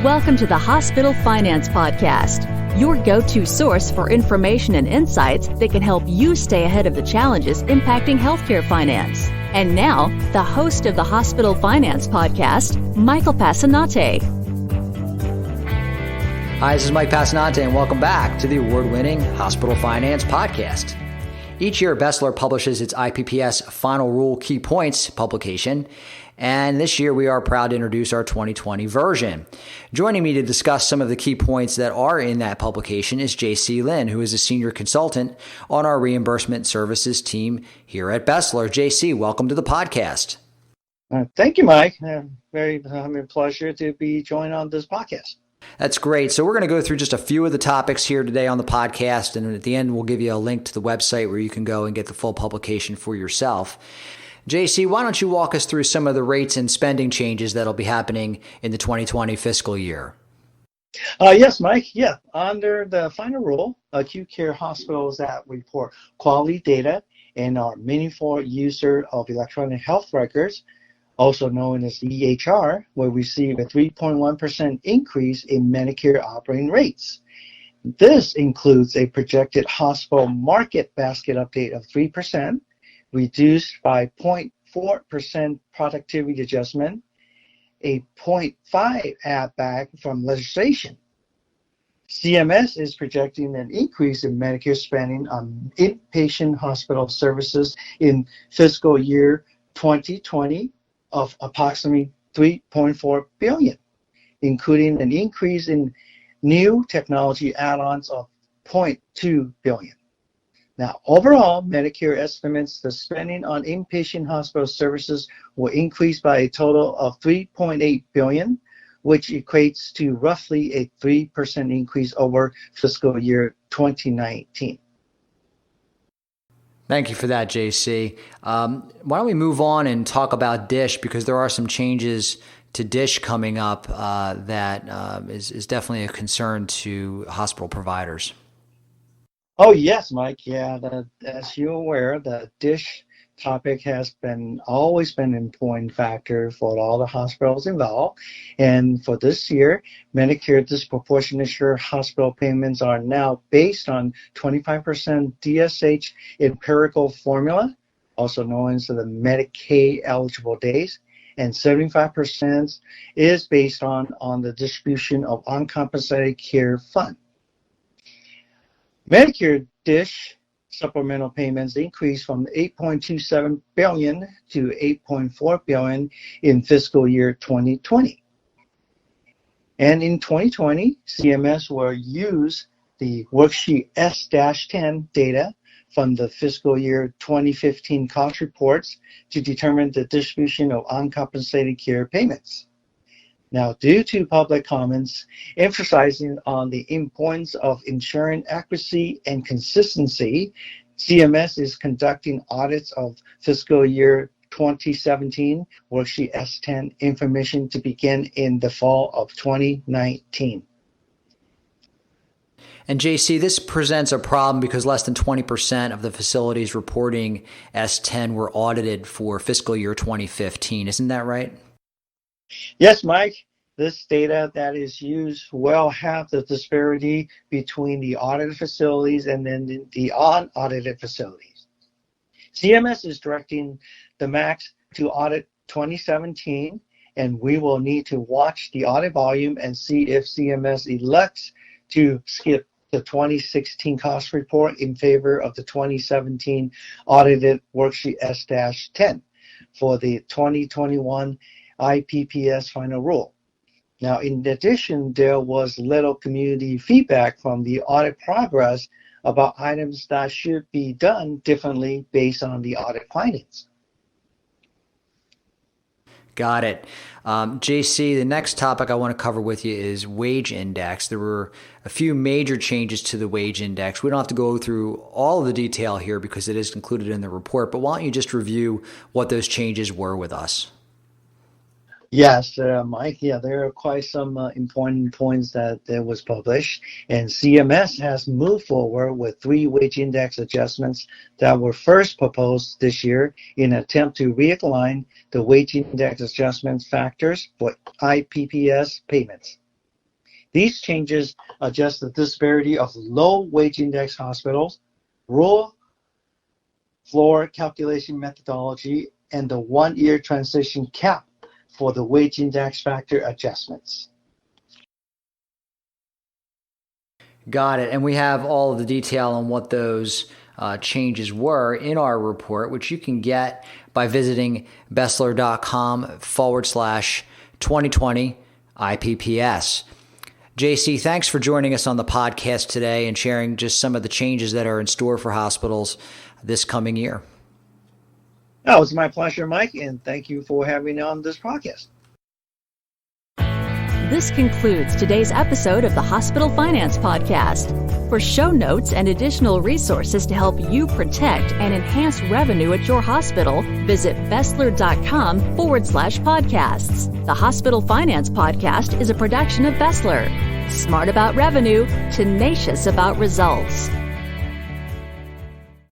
Welcome to the Hospital Finance Podcast, your go-to source for information and insights that can help you stay ahead of the challenges impacting healthcare finance. And now, the host of the Hospital Finance Podcast, Michael Passanante. Hi, this is Mike Passanante, and welcome back to the award-winning Hospital Finance Podcast. Each year, BESLER publishes its IPPS Final Rule Key Points publication, and this year we are proud to introduce our 2020 version. Joining me to discuss some of the key points that are in that publication is Jaycee Lin, who is a senior consultant on our reimbursement services team here at BESLER. Jaycee, welcome to the podcast. Thank you, Mike. Very pleasure to be joined on this podcast. That's great. So we're going to go through just a few of the topics here today on the podcast, and at the end we'll give you a link to the website where you can go and get the full publication for yourself. Jaycee, why don't you walk us through some of the rates and spending changes that'll be happening in the 2020 fiscal year? Yes, Mike. Yeah. Under the final rule, acute care hospitals that report quality data and are meaningful user of electronic health records, also known as EHR, will receive a 3.1% increase in Medicare operating rates. This includes a projected hospital market basket update of 3%, reduced by 0.4% productivity adjustment, a 0.5 add back from legislation. CMS is projecting an increase in Medicare spending on inpatient hospital services in fiscal year 2020 of approximately $3.4 billion, including an increase in new technology add-ons of $0.2 billion. Now, overall, Medicare estimates the spending on inpatient hospital services will increase by a total of $3.8 billion, which equates to roughly a 3% increase over fiscal year 2019. Thank you for that, Jaycee. Why don't we move on and talk about DISH, because there are some changes to DISH coming up that is definitely a concern to hospital providers. Oh, yes, Mike. Yeah, as you're aware, the DISH topic has always been an important factor for all the hospitals involved. And for this year, Medicare disproportionate share hospital payments are now based on 25% DSH empirical formula, also known as the Medicaid eligible days, and 75% is based on the distribution of uncompensated care fund. Medicare DISH supplemental payments increased from $8.27 billion to $8.4 billion in fiscal year 2020. And in 2020, CMS will use the worksheet S-10 data from the fiscal year 2015 cost reports to determine the distribution of uncompensated care payments. Now, due to public comments emphasizing on the importance of ensuring accuracy and consistency, CMS is conducting audits of fiscal year 2017 worksheet S10 information to begin in the fall of 2019. And Jaycee, this presents a problem because less than 20% of the facilities reporting S10 were audited for fiscal year 2015. Isn't that right? Yes, Mike. This data that is used will have the disparity between the audited facilities and then the unaudited facilities. CMS is directing the MACs to audit 2017, and we will need to watch the audit volume and see if CMS elects to skip the 2016 cost report in favor of the 2017 audited worksheet S-10 for the 2021 IPPS Final Rule. Now, in addition, there was little community feedback from the audit progress about items that should be done differently based on the audit findings. Got it. Jaycee, the next topic I want to cover with you is wage index. There were a few major changes to the wage index. We don't have to go through all of the detail here because it is included in the report, but why don't you just review what those changes were with us? Yes, Mike. Yeah, there are quite some important points that was published, and CMS has moved forward with 3 wage index adjustments that were first proposed this year in an attempt to realign the wage index adjustment factors for IPPS payments. These changes adjust the disparity of low wage index hospitals, rule floor calculation methodology, and the 1-year transition cap for the wage index factor adjustments. Got it. And we have all of the detail on what those changes were in our report, which you can get by visiting BESLER.com/2020 IPPS. Jaycee, thanks for joining us on the podcast today and sharing just some of the changes that are in store for hospitals this coming year. Oh, it was my pleasure, Mike, and thank you for having me on this podcast. This concludes today's episode of the Hospital Finance Podcast. For show notes and additional resources to help you protect and enhance revenue at your hospital, visit BESLER.com/podcasts. The Hospital Finance Podcast is a production of BESLER. Smart about revenue, tenacious about results.